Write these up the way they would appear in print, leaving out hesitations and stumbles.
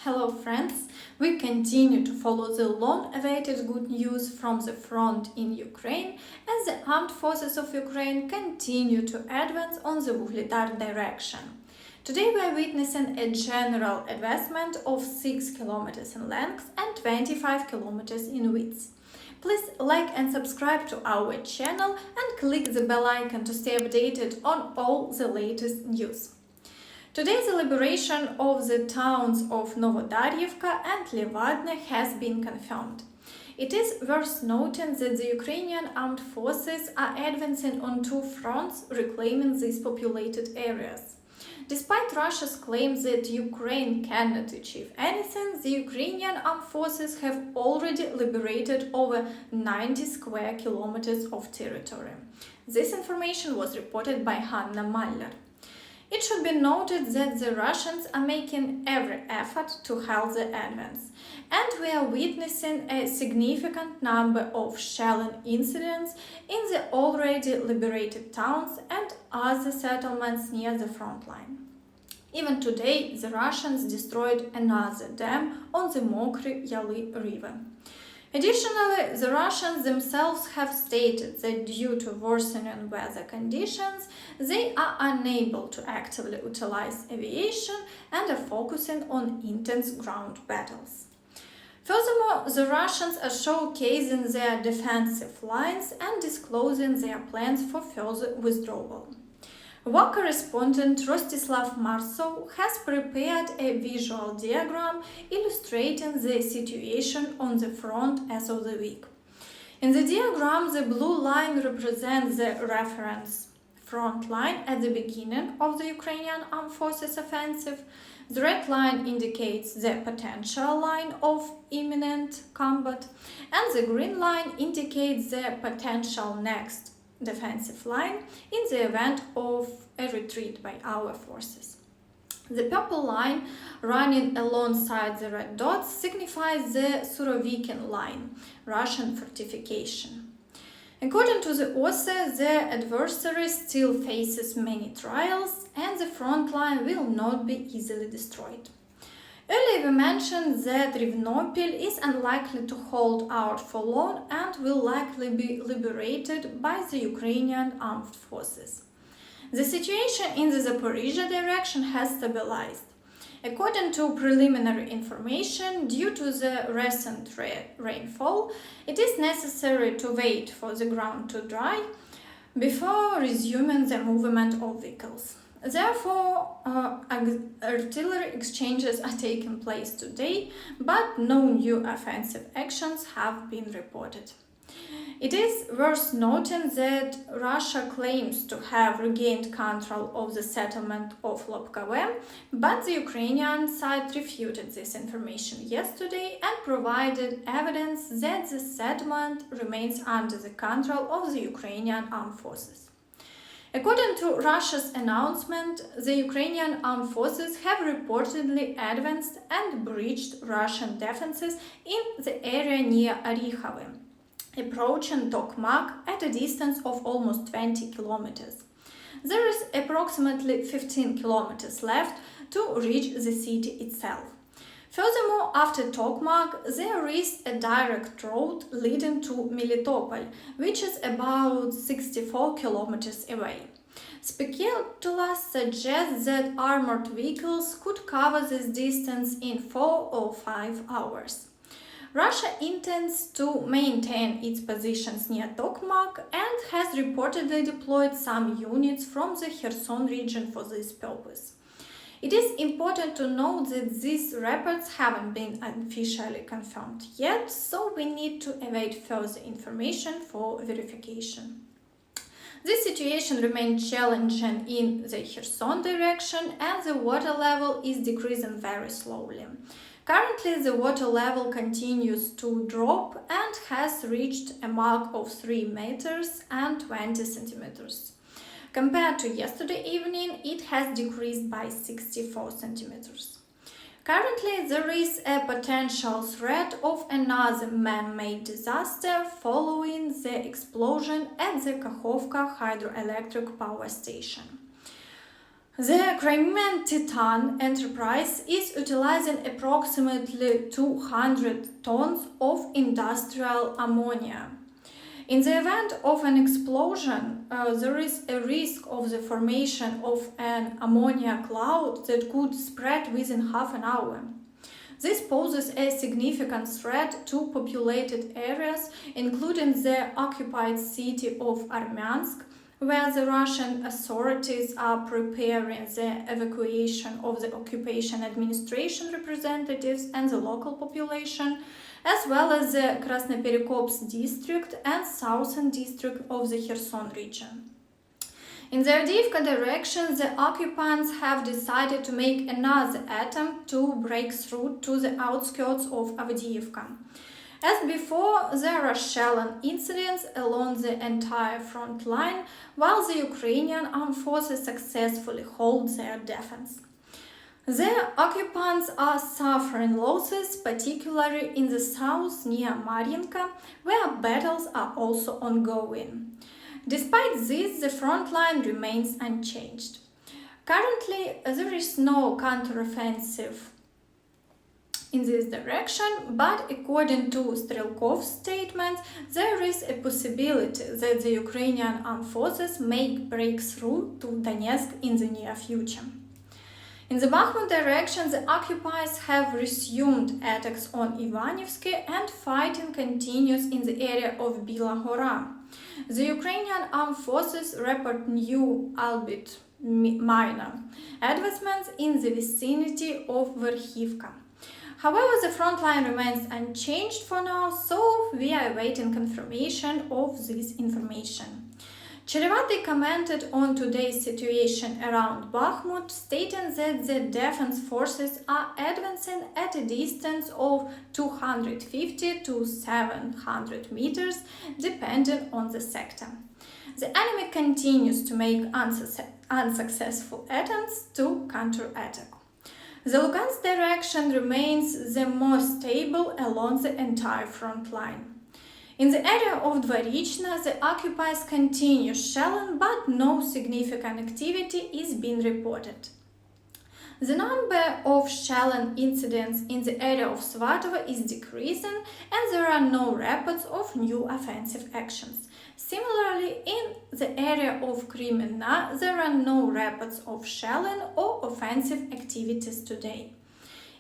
Hello friends, we continue to follow the long-awaited good news from the front in Ukraine as the armed forces of Ukraine continue to advance on the Vuhledar direction. Today we are witnessing a general advancement of 6 kilometers in length and 25 kilometers in width. Please like and subscribe to our channel and click the bell icon to stay updated on all the latest news. Today, the liberation of the towns of Novodarivka and Levadne has been confirmed. It is worth noting that the Ukrainian armed forces are advancing on two fronts, reclaiming these populated areas. Despite Russia's claim that Ukraine cannot achieve anything, the Ukrainian armed forces have already liberated over 90 square kilometers of territory. This information was reported by Hanna Maller. It should be noted that the Russians are making every effort to halt the advance, and we are witnessing a significant number of shelling incidents in the already liberated towns and other settlements near the front line. Even today, the Russians destroyed another dam on the Mokry Yaly River. Additionally, the Russians themselves have stated that due to worsening weather conditions, they are unable to actively utilize aviation and are focusing on intense ground battles. Furthermore, the Russians are showcasing their defensive lines and disclosing their plans for further withdrawal. War correspondent Rostislav Marsov has prepared a visual diagram illustrating the situation on the front as of the week. In the diagram, the blue line represents the reference front line at the beginning of the Ukrainian Armed Forces offensive. The red line indicates the potential line of imminent combat, and the green line indicates the potential next defensive line in the event of a retreat by our forces. The purple line running alongside the red dots signifies the Surovikin line, Russian fortification. According to the author, the adversary still faces many trials and the front line will not be easily destroyed. Earlier we mentioned that Rivnopil is unlikely to hold out for long and will likely be liberated by the Ukrainian armed forces. The situation in the Zaporizhia direction has stabilized. According to preliminary information, due to the recent rainfall, it is necessary to wait for the ground to dry before resuming the movement of vehicles. Therefore, artillery exchanges are taking place today, but no new offensive actions have been reported. It is worth noting that Russia claims to have regained control of the settlement of Lobkove, but the Ukrainian side refuted this information yesterday and provided evidence that the settlement remains under the control of the Ukrainian armed forces. According to Russia's announcement, the Ukrainian armed forces have reportedly advanced and breached Russian defenses in the area near Orikhovo, approaching Tokmak at a distance of almost 20 kilometers. There is approximately 15 kilometers left to reach the city itself. Furthermore, after Tokmak, there is a direct road leading to Melitopol, which is about 64 kilometers away. Speculators suggest that armored vehicles could cover this distance in 4 or 5 hours. Russia intends to maintain its positions near Tokmak and has reportedly deployed some units from the Kherson region for this purpose. It is important to note that these reports haven't been officially confirmed yet, so we need to await further information for verification. This situation remains challenging in the Kherson direction and the water level is decreasing very slowly. Currently, the water level continues to drop and has reached a mark of 3 meters and 20 centimeters. Compared to yesterday evening, it has decreased by 64 centimeters. Currently, there is a potential threat of another man-made disaster following the explosion at the Kakhovka hydroelectric power station. The Crimean Titan enterprise is utilizing approximately 200 tons of industrial ammonia. In the event of an explosion, there is a risk of the formation of an ammonia cloud that could spread within half an hour. This poses a significant threat to populated areas, including the occupied city of Armyansk, where the Russian authorities are preparing the evacuation of the occupation administration representatives and the local population, as well as the Krasnoperekopsk district and southern district of the Kherson region. In the Avdiivka direction, the occupants have decided to make another attempt to break through to the outskirts of Avdiivka. As before, there are shelling incidents along the entire front line, while the Ukrainian armed forces successfully hold their defense. The occupants are suffering losses, particularly in the south near Mariinka, where battles are also ongoing. Despite this, the front line remains unchanged. Currently, there is no counteroffensive in this direction, but according to Strelkov's statement, there is a possibility that the Ukrainian armed forces may break through to Donetsk in the near future. In the Bakhmut direction, the occupiers have resumed attacks on Ivanivsky and fighting continues in the area of Bila Hora. The Ukrainian armed forces report new, albeit minor, advancements in the vicinity of Verkhivka. However, the front line remains unchanged for now, so we are awaiting confirmation of this information. Cherevati commented on today's situation around Bakhmut, stating that the defense forces are advancing at a distance of 250 to 700 meters, depending on the sector. The enemy continues to make unsuccessful attempts to counterattack. The Lugansk direction remains the most stable along the entire front line. In the area of Dvorichna, the occupiers continue shelling, but no significant activity is being reported. The number of shelling incidents in the area of Svatovo is decreasing, and there are no reports of new offensive actions. Similarly, in the area of Kremenna, there are no reports of shelling or offensive activities today.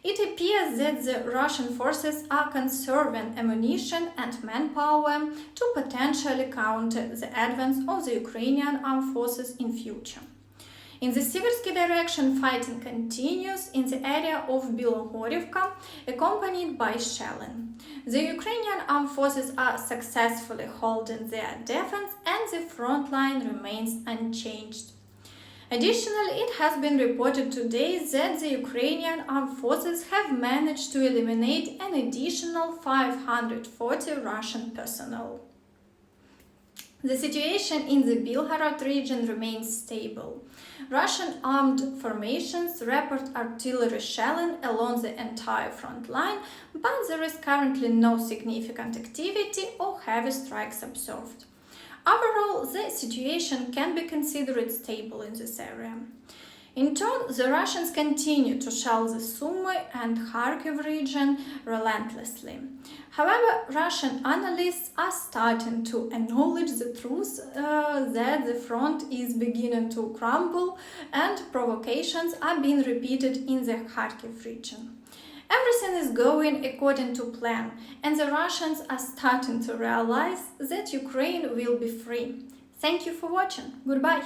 It appears that the Russian forces are conserving ammunition and manpower to potentially counter the advance of the Ukrainian armed forces in future. In the Siversky direction, fighting continues in the area of Bilohorivka, accompanied by shelling. The Ukrainian armed forces are successfully holding their defense and the front line remains unchanged. Additionally, it has been reported today that the Ukrainian armed forces have managed to eliminate an additional 540 Russian personnel. The situation in the Belgorod region remains stable. Russian armed formations report artillery shelling along the entire front line, but there is currently no significant activity or heavy strikes observed. Overall, the situation can be considered stable in this area. In turn, the Russians continue to shell the Sumy and Kharkiv region relentlessly. However, Russian analysts are starting to acknowledge the truth that the front is beginning to crumble and provocations are being repeated in the Kharkiv region. Everything is going according to plan, and the Russians are starting to realize that Ukraine will be free. Thank you for watching. Goodbye.